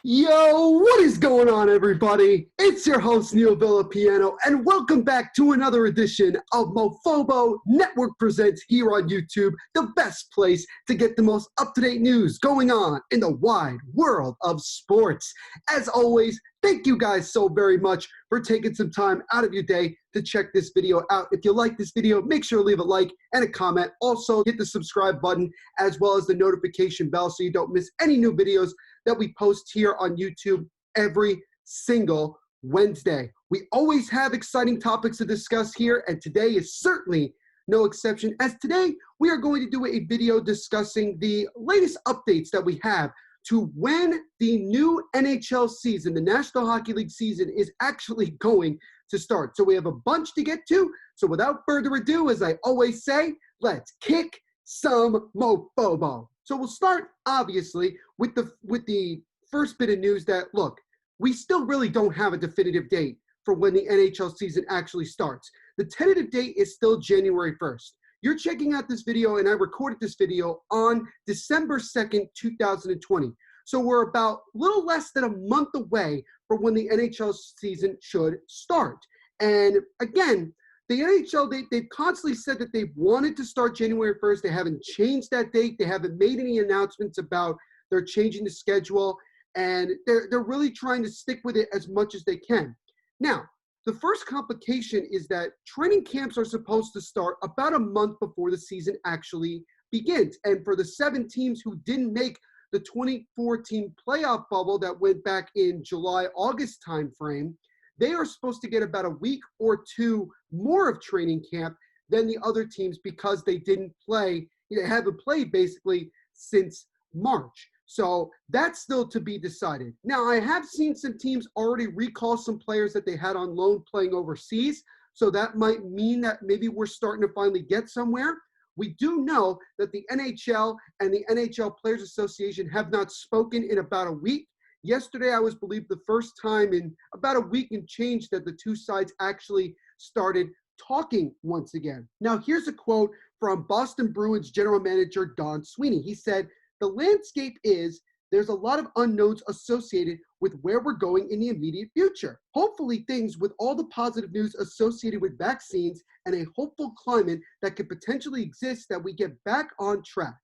Yo, what is going on, everybody? It's your host, Neil Villapiano, and welcome back to another edition of Mofobo Network Presents here on YouTube, the best place to get the most up-to-date news going on in the wide world of sports. As always, thank you guys so very much for taking some time out of your day to check this video out. If you like this video, make sure to leave a like and a comment. Also, hit the subscribe button as well as the notification bell so you don't miss any new videos that we post here on YouTube every single Wednesday. We always have exciting topics to discuss here, and today is certainly no exception, as today we are going to do a video discussing the latest updates that we have to when the new NHL season, the National Hockey League season, is actually going to start. So we have a bunch to get to. So without further ado, as I always say, let's kick some Mofobo. So we'll start, obviously, with the first bit of news that, look, we still really don't have a definitive date for when the NHL season actually starts. The tentative date is still January 1st. You're checking out this video, and I recorded this video on December 2nd, 2020. So we're about a little less than a month away from when the NHL season should start. And again, the NHL, they've constantly said that they've wanted to start January 1st. They haven't changed that date. They haven't made any announcements about they're changing the schedule. And they're really trying to stick with it as much as they can. Now, the first complication is that training camps are supposed to start about a month before the season actually begins. And for the 7 teams who didn't make the 2014 playoff bubble that went back in July, August timeframe, they are supposed to get about a week or 2 more of training camp than the other teams because they didn't play, they haven't played basically since March. So that's still to be decided. Now, I have seen some teams already recall some players that they had on loan playing overseas. So that might mean that maybe we're starting to finally get somewhere. We do know that the NHL and the NHL Players Association have not spoken in about a week. Yesterday, I was believed the first time in about a week and change that the two sides actually started talking once again. Now, here's a quote from Boston Bruins general manager Don Sweeney. He said, "The landscape is there's a lot of unknowns associated with where we're going in the immediate future. Hopefully things with all the positive news associated with vaccines and a hopeful climate that could potentially exist that we get back on track."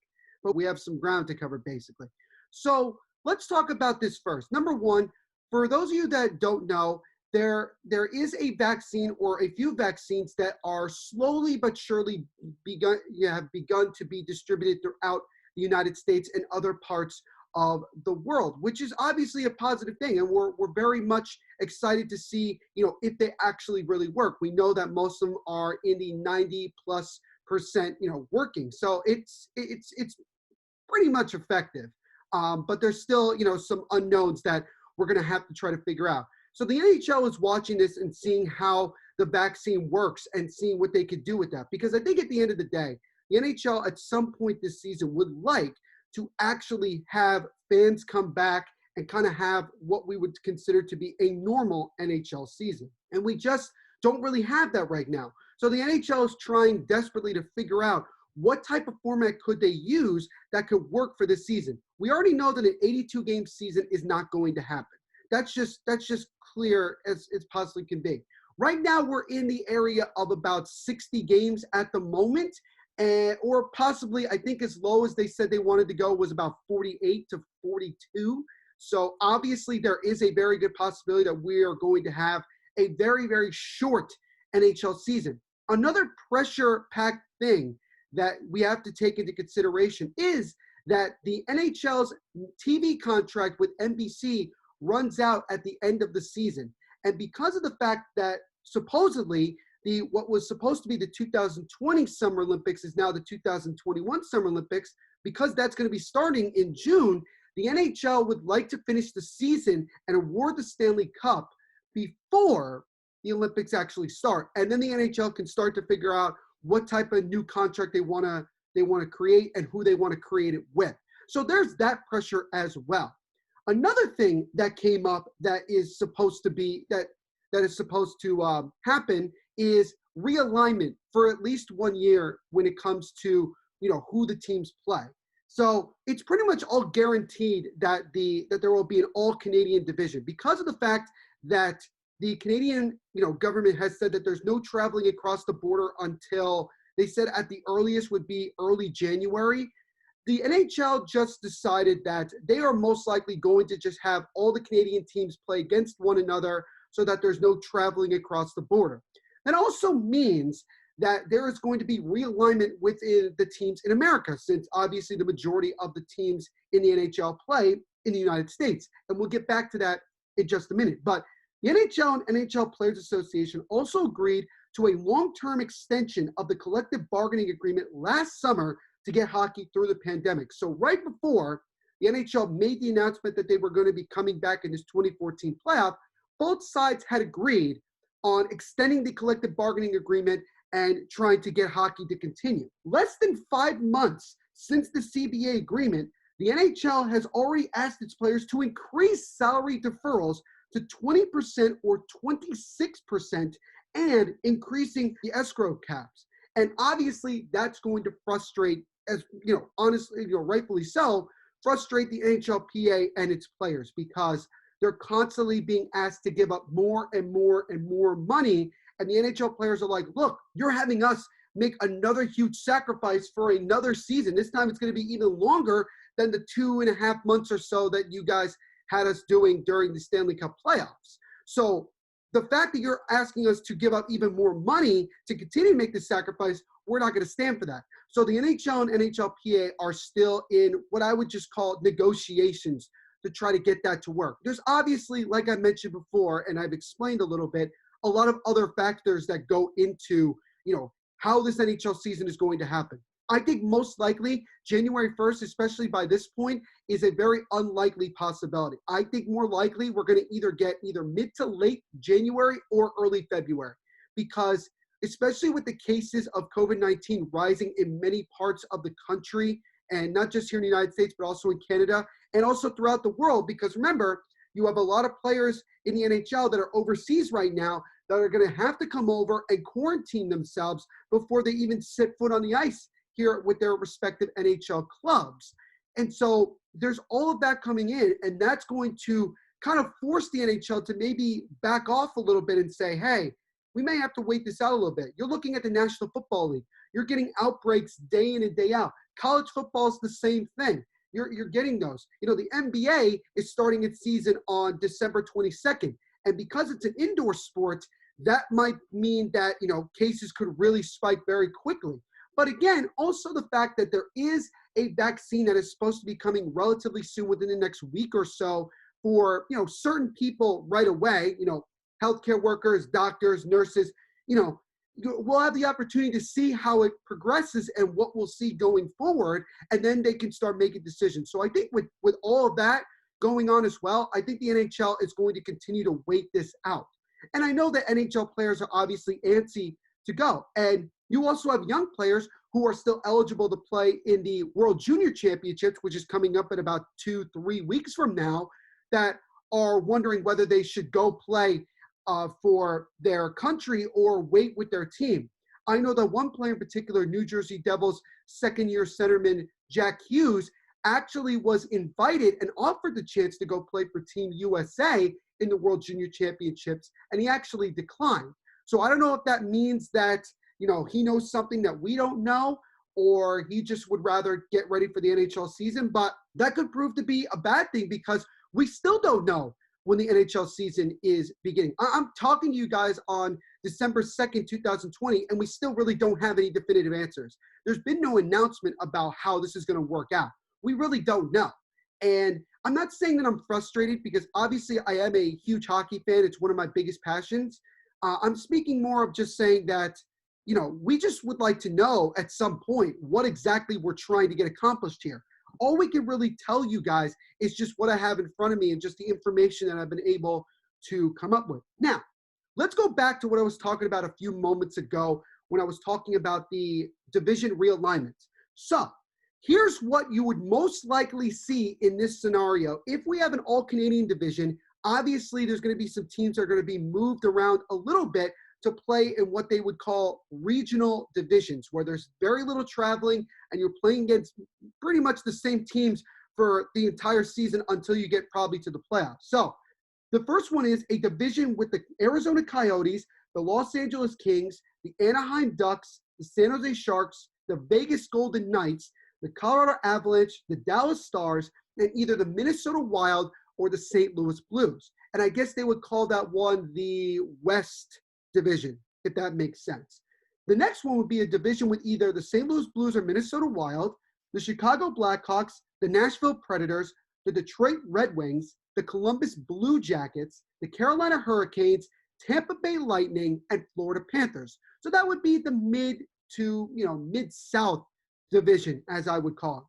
But we have some ground to cover basically. So let's talk about this first. Number one, for those of you that don't know, there is a vaccine or a few vaccines that are slowly but surely have begun to be distributed throughout the United States and other parts of the world, which is obviously a positive thing. And we're very much excited to see, if they actually really work. We know that most of them are in the 90+%, working. So it's pretty much effective. But there's still, some unknowns that we're going to have to try to figure out. So the NHL is watching this and seeing how the vaccine works and seeing what they could do with that. Because I think at the end of the day, the NHL at some point this season would like to actually have fans come back and kind of have what we would consider to be a normal NHL season. And we just don't really have that right now. So the NHL is trying desperately to figure out what type of format could they use that could work for this season. We already know that an 82-game season is not going to happen. That's just clear as possibly can be. Right now, we're in the area of about 60 games at the moment, or possibly, I think as low as they said they wanted to go was about 48 to 42. So obviously, there is a very good possibility that we are going to have a very, very short NHL season. Another pressure-packed thing that we have to take into consideration is that the NHL's TV contract with NBC runs out at the end of the season. And because of the fact that supposedly what was supposed to be the 2020 Summer Olympics is now the 2021 Summer Olympics, because that's going to be starting in June, the NHL would like to finish the season and award the Stanley Cup before the Olympics actually start. And then the NHL can start to figure out what type of new contract they want to create and who they want to create it with. So there's that pressure as well. Another thing that came up that is supposed to happen is realignment for at least 1 year when it comes to who the teams play. So it's pretty much all guaranteed that there will be an all-Canadian division because of the fact that the Canadian government has said that there's no traveling across the border until they said at the earliest would be early January. The NHL just decided that they are most likely going to just have all the Canadian teams play against one another so that there's no traveling across the border. That also means that there is going to be realignment within the teams in America, since obviously the majority of the teams in the NHL play in the United States. And we'll get back to that in just a minute. But the NHL and NHL Players Association also agreed to a long-term extension of the collective bargaining agreement last summer to get hockey through the pandemic. So right before the NHL made the announcement that they were going to be coming back in this 2014 playoff, both sides had agreed on extending the collective bargaining agreement and trying to get hockey to continue. Less than 5 months since the CBA agreement, the NHL has already asked its players to increase salary deferrals to 20% or 26% and increasing the escrow caps. And obviously that's going to frustrate, as honestly, rightfully so, frustrate the NHLPA and its players because they're constantly being asked to give up more and more and more money. And the NHL players are like, look, you're having us make another huge sacrifice for another season. This time it's going to be even longer than the 2.5 months or so that you guys had us doing during the Stanley Cup playoffs. So the fact that you're asking us to give up even more money to continue to make this sacrifice, we're not going to stand for that. So the NHL and NHLPA are still in what I would just call negotiations to try to get that to work. There's obviously, like I mentioned before, and I've explained a little bit, a lot of other factors that go into, how this NHL season is going to happen. I think most likely January 1st, especially by this point, is a very unlikely possibility. I think more likely we're going to get either mid to late January or early February, because especially with the cases of COVID-19 rising in many parts of the country, and not just here in the United States, but also in Canada and also throughout the world, because remember, you have a lot of players in the NHL that are overseas right now that are going to have to come over and quarantine themselves before they even set foot on the ice here with their respective NHL clubs. And so there's all of that coming in, and that's going to kind of force the NHL to maybe back off a little bit and say, hey, we may have to wait this out a little bit. You're looking at the National Football League. You're getting outbreaks day in and day out. College football is the same thing. You're getting those. The NBA is starting its season on December 22nd. And because it's an indoor sport, that might mean that, cases could really spike very quickly. But again, also the fact that there is a vaccine that is supposed to be coming relatively soon within the next week or so for, certain people right away, healthcare workers, doctors, nurses, we'll have the opportunity to see how it progresses and what we'll see going forward, and then they can start making decisions. So I think with all of that going on as well, I think the NHL is going to continue to wait this out. And I know that NHL players are obviously antsy to go. And you also have young players who are still eligible to play in the World Junior Championships, which is coming up in about 2-3 weeks from now, that are wondering whether they should go play for their country or wait with their team. I know that one player in particular, New Jersey Devils second-year centerman Jack Hughes, actually was invited and offered the chance to go play for Team USA in the World Junior Championships, and he actually declined. So I don't know if that means that, he knows something that we don't know, or he just would rather get ready for the NHL season, but that could prove to be a bad thing because we still don't know when the NHL season is beginning. I'm talking to you guys on December 2nd, 2020, and we still really don't have any definitive answers. There's been no announcement about how this is going to work out. We really don't know. And I'm not saying that I'm frustrated because obviously I am a huge hockey fan. It's one of my biggest passions. I'm speaking more of just saying that, we just would like to know at some point what exactly we're trying to get accomplished here. All we can really tell you guys is just what I have in front of me and just the information that I've been able to come up with. Now, let's go back to what I was talking about a few moments ago when I was talking about the division realignment. So here's what you would most likely see in this scenario. If we have an all-Canadian division, obviously there's going to be some teams that are going to be moved around a little bit to play in what they would call regional divisions, where there's very little traveling and you're playing against pretty much the same teams for the entire season until you get probably to the playoffs. So the first one is a division with the Arizona Coyotes, the Los Angeles Kings, the Anaheim Ducks, the San Jose Sharks, the Vegas Golden Knights, the Colorado Avalanche, the Dallas Stars, and either the Minnesota Wild or the St. Louis Blues. And I guess they would call that one the West Division, if that makes sense. The next one would be a division with either the St. Louis Blues or Minnesota Wild, the Chicago Blackhawks, the Nashville Predators, the Detroit Red Wings, the Columbus Blue Jackets, the Carolina Hurricanes, Tampa Bay Lightning, and Florida Panthers. So that would be the mid-south division, as I would call it.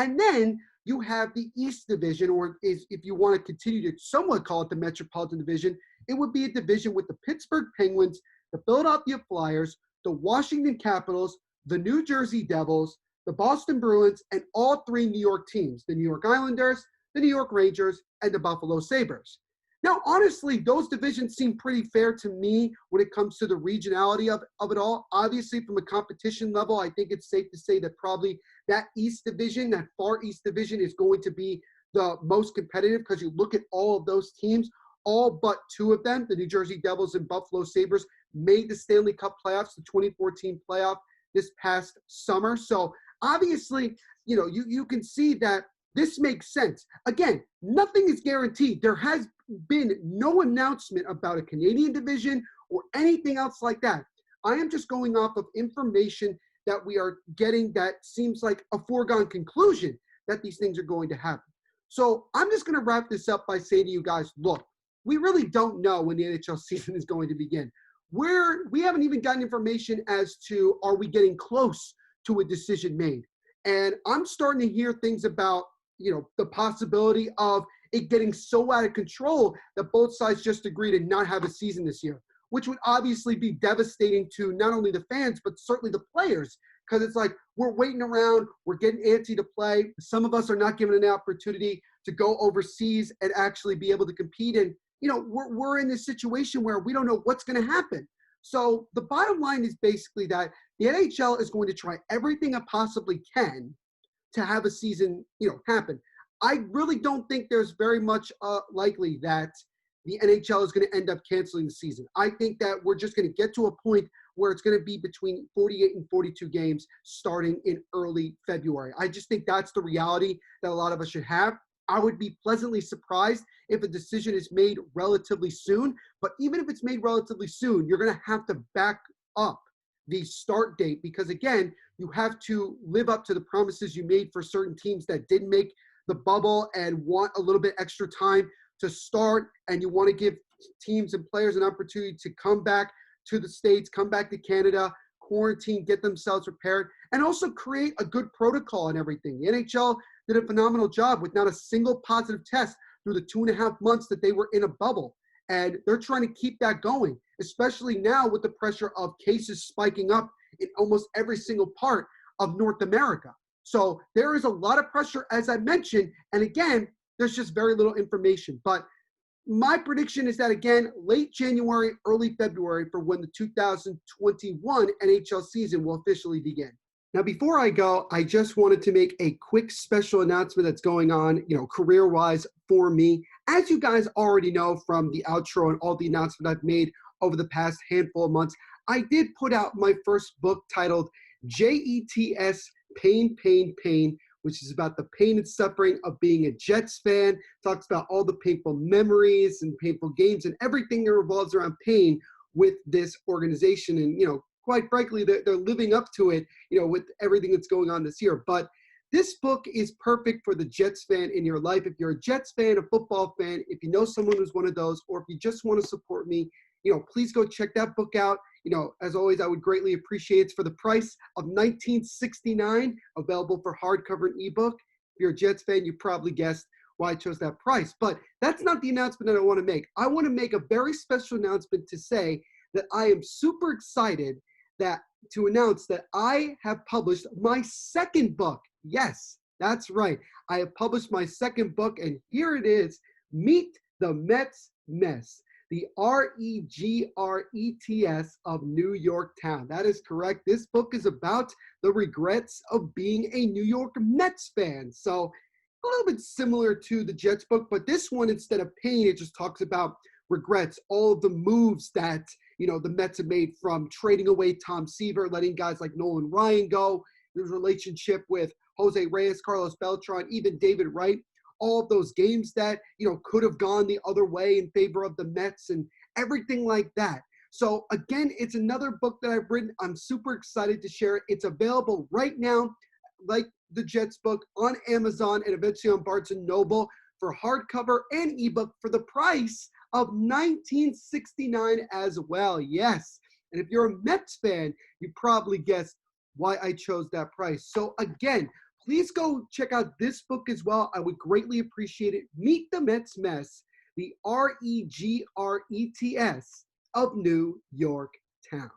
And then you have the East Division, or if you want to continue to somewhat call it the Metropolitan Division, it would be a division with the Pittsburgh Penguins, the Philadelphia Flyers, the Washington Capitals, the New Jersey Devils, the Boston Bruins, and all three New York teams, the New York Islanders, the New York Rangers, and the Buffalo Sabres. Now, honestly, those divisions seem pretty fair to me when it comes to the regionality of it all. Obviously, from a competition level, I think it's safe to say that probably that East Division, that far East Division, is going to be the most competitive because you look at all of those teams, all but two of them, the New Jersey Devils and Buffalo Sabres, made the Stanley Cup playoffs, the 2014 playoff this past summer. So obviously, you can see that this makes sense. Again, nothing is guaranteed. There has been no announcement about a Canadian division or anything else like that. I am just going off of information that we are getting that seems like a foregone conclusion that these things are going to happen. So I'm just going to wrap this up by saying to you guys, look, we really don't know when the NHL season is going to begin. We haven't even gotten information as to, are we getting close to a decision made? And I'm starting to hear things about, the possibility of it getting so out of control that both sides just agree to not have a season this year, which would obviously be devastating to not only the fans, but certainly the players, because it's like, we're waiting around, we're getting antsy to play. Some of us are not given an opportunity to go overseas and actually be able to compete. And, we're in this situation where we don't know what's going to happen. So the bottom line is basically that the NHL is going to try everything it possibly can to have a season, happen. I really don't think there's very much likely that the NHL is going to end up canceling the season. I think that we're just going to get to a point where it's going to be between 48 and 42 games starting in early February. I just think that's the reality that a lot of us should have. I would be pleasantly surprised if a decision is made relatively soon, but even if it's made relatively soon, you're going to have to back up the start date because, again, you have to live up to the promises you made for certain teams that didn't make the bubble and want a little bit extra time to start, and you want to give teams and players an opportunity to come back to the States, come back to Canada, quarantine, get themselves prepared, and also create a good protocol and everything. The NHL did a phenomenal job with not a single positive test through the 2.5 months that they were in a bubble. And they're trying to keep that going, especially now with the pressure of cases spiking up in almost every single part of North America. So there is a lot of pressure, as I mentioned, and again, there's just very little information. But my prediction is that, again, late January, early February for when the 2021 NHL season will officially begin. Now, before I go, I just wanted to make a quick special announcement that's going on, career-wise for me. As you guys already know from the outro and all the announcements I've made over the past handful of months, I did put out my first book titled JETS Pain, Pain, Pain, which is about the pain and suffering of being a Jets fan. Talks about all the painful memories and painful games and everything that revolves around pain with this organization. And, quite frankly, they're living up to it, with everything that's going on this year. But this book is perfect for the Jets fan in your life. If you're a Jets fan, a football fan, if you know someone who's one of those, or if you just want to support me, please go check that book out. As always, I would greatly appreciate it. It's for the price of $19.69, available for hardcover and ebook. If you're a Jets fan, you probably guessed why I chose that price. But that's not the announcement that I want to make. I want to make a very special announcement to say that I am super excited to announce that I have published my second book. Yes, that's right. I have published my second book, and here it is, Meet the Mets Mess. The Regrets of New York Town. That is correct. This book is about the regrets of being a New York Mets fan. So a little bit similar to the Jets book, but this one, instead of pain, it just talks about regrets, all of the moves that, the Mets have made, from trading away Tom Seaver, letting guys like Nolan Ryan go, his relationship with Jose Reyes, Carlos Beltran, even David Wright, all of those games that, could have gone the other way in favor of the Mets and everything like that. So again, it's another book that I've written. I'm super excited to share it. It's available right now, like the Jets book, on Amazon and eventually on Barnes & Noble for hardcover and ebook for the price of $19.69 as well. Yes. And if you're a Mets fan, you probably guessed why I chose that price. So again, please go check out this book as well. I would greatly appreciate it. Meet the Mets Mess, the Regrets of New York Town.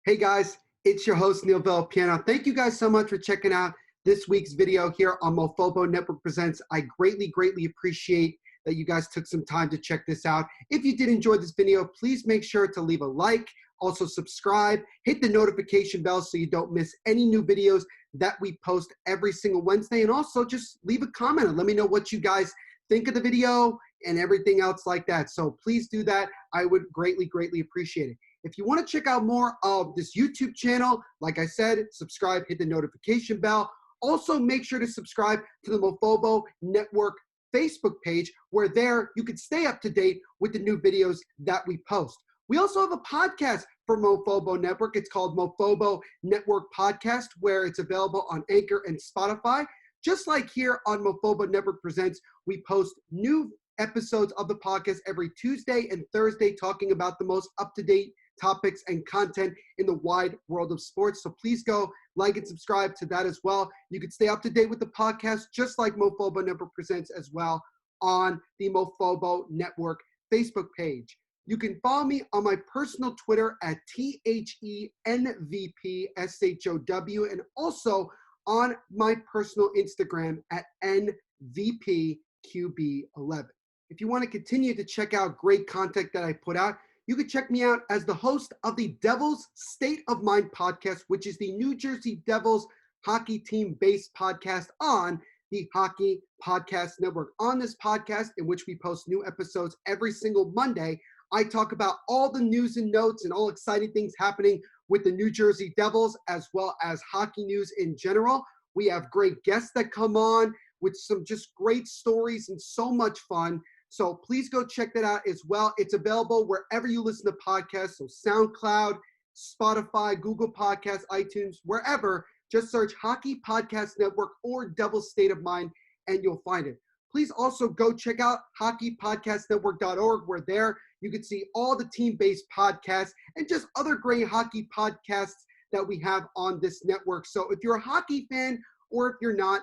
Hey guys, it's your host, Neil Villapiano. Thank you guys so much for checking out this week's video here on Mofobo Network Presents. I greatly appreciate that you guys took some time to check this out. If you did enjoy this video, please make sure to leave a like, also subscribe, hit the notification bell so you don't miss any new videos that we post every single Wednesday, and also just leave a comment and let me know what you guys think of the video and everything else like that. So please do that. I would greatly appreciate it. If you want to check out more of this YouTube channel, like I said, subscribe, hit the notification bell. Also, make sure to subscribe to the Mofobo Network Facebook page, where there you can stay up to date with the new videos that we post. We also have a podcast for Mofobo Network. It's called Mofobo Network Podcast, where it's available on Anchor and Spotify. Just like here on Mofobo Network Presents, we post new episodes of the podcast every Tuesday and Thursday, talking about the most up-to-date topics and content in the wide world of sports. So please go like and subscribe to that as well. You can stay up to date with the podcast, just like Mofobo Network Presents as well, on the Mofobo Network Facebook page. You can follow me on my personal Twitter at THENVPSHOW, and also on my personal Instagram at NVPQB11. If you want to continue to check out great content that I put out, you can check me out as the host of the Devils State of Mind podcast, which is the New Jersey Devils hockey team-based podcast on the Hockey Podcast Network. On this podcast, in which we post new episodes every single Monday, I talk about all the news and notes and all exciting things happening with the New Jersey Devils, as well as hockey news in general. We have great guests that come on with some just great stories and so much fun. So please go check that out as well. It's available wherever you listen to podcasts. So SoundCloud, Spotify, Google Podcasts, iTunes, wherever. Just search Hockey Podcast Network or Devil's State of Mind and you'll find it. Please also go check out hockeypodcastnetwork.org, where there you can see all the team-based podcasts and just other great hockey podcasts that we have on this network. So if you're a hockey fan, or if you're not,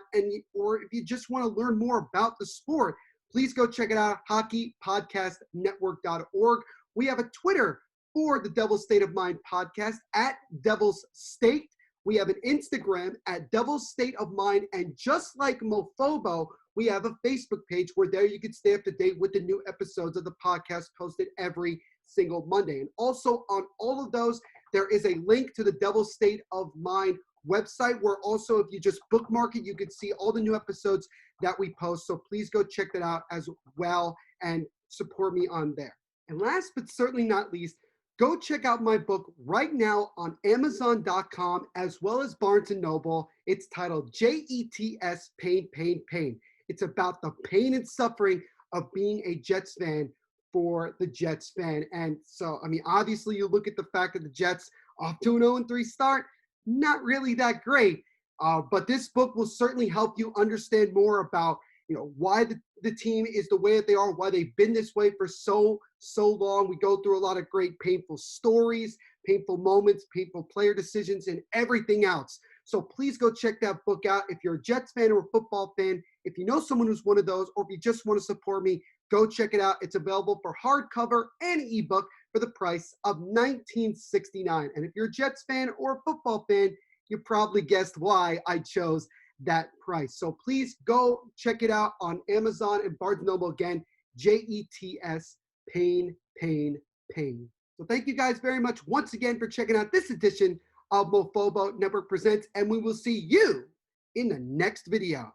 or if you just want to learn more about the sport, please go check it out, hockeypodcastnetwork.org. We have a Twitter for the Devil's State of Mind podcast at Devil's State. We have an Instagram at Devil's State of Mind. And just like Mofobo, we have a Facebook page where there you can stay up to date with the new episodes of the podcast posted every single Monday. And also on all of those, there is a link to the Devil's State of Mind website, where also if you just bookmark it, you can see all the new episodes that we post. So please go check that out as well and support me on there. And last but certainly not least, go check out my book right now on Amazon.com as well as Barnes & Noble. It's titled JETS Pain, Pain, Pain. It's about the pain and suffering of being a Jets fan for the Jets fan. And so, I mean, obviously you look at the fact that the Jets off to an 0-3 start, not really that great. But this book will certainly help you understand more about, why the team is the way that they are, why they've been this way for so long. We go through a lot of great painful stories, painful moments, painful player decisions, and everything else. So please go check that book out. If you're a Jets fan or a football fan, if you know someone who's one of those, or if you just want to support me, go check it out. It's available for hardcover and ebook for the price of $19.69. And if you're a Jets fan or a football fan, you probably guessed why I chose that price. So please go check it out on Amazon and Barnes & Noble. Again, JETS Pain, pain, pain. So thank you guys very much once again for checking out this edition of Mofobo Network Presents, and we will see you in the next video.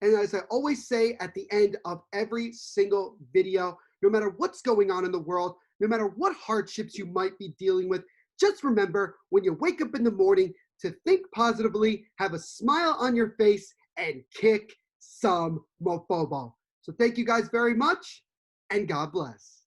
And as I always say at the end of every single video, no matter what's going on in the world, no matter what hardships you might be dealing with, just remember when you wake up in the morning to think positively, have a smile on your face, and kick some Mofobo. So thank you guys very much, and God bless.